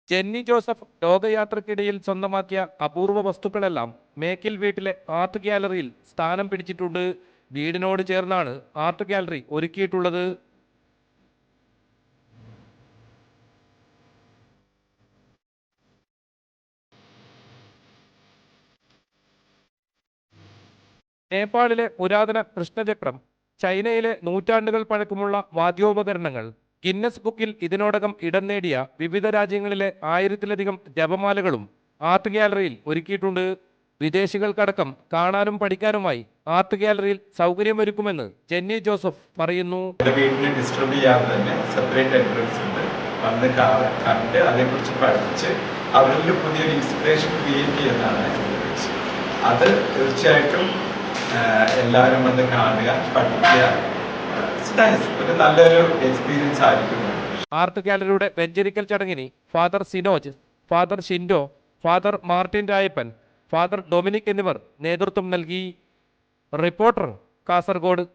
Jenny Joseph ലോകയാത്രക്കിടയിൽ സ്വന്തമാക്കിയ അപൂർവ വസ്തുക്കളെല്ലാം മേക്കിൽ വീട്ടിലെ ആർട്ട് ഗ്യാലറിയിൽ സ്ഥാനം പിടിച്ചിട്ടുണ്ട്. വീടിനോട് ചേർന്നാണ് ആർട്ട് ഗ്യാലറി ഒരുക്കിയിട്ടുള്ളത്. നേപ്പാളിലെ പുരാതന കൃഷ്ണചക്രം, ചൈനയിലെ നൂറ്റാണ്ടുകൾ പഴക്കമുള്ള വാദ്യോപകരണങ്ങൾ, ഗിന്നസ് ബുക്കിൽ ഇതിനോടകം ഇടം നേടിയ വിവിധ രാജ്യങ്ങളിലെ 1000-ലധികം ജപമാലകളും ആർട്ട് ഗ്യാലറിയിൽ ഒരുക്കിയിട്ടുണ്ട്. വിദേശികൾക്കടക്കം കാണാനും പഠിക്കാനുമായി ആർട്ട് ഗ്യാലറിയിൽ സൗകര്യമൊരുക്കുമെന്ന് ജെന്നി ജോസഫ് പറയുന്നു. വീട്ടിൽ ഡിസ്റ്റർബ് ചെയ്യാതെ തന്നെ സെപ്പറേറ്റ് എൻട്രൻസ് ഉണ്ട്. വന്ന് കണ്ട് അതേക്കുറിച്ച് പഠിച്ച് അവരിൽ പുതിയൊരു ഇൻസ്പിറേഷൻ ക്രിയേറ്റ് ചെയ്യുന്നതാണ് അത്. തീർച്ചയായിട്ടും എല്ലാവരും വന്ന് കാണുക, പഠിക്കുക. ഒരു നല്ലൊരു എക്സ്പീരിയൻസ് ആയിരിക്കും. ആർട്ട് ഗ്യാലറിയുടെ വെഞ്ചരിക്കൽ ചടങ്ങിന് father Sinoj, father Shindo, father Martin Rayappan, father Dominic എന്നിവർ നേതൃത്വം നൽകി. റിപ്പോർട്ടർ, കാസർഗോഡ്.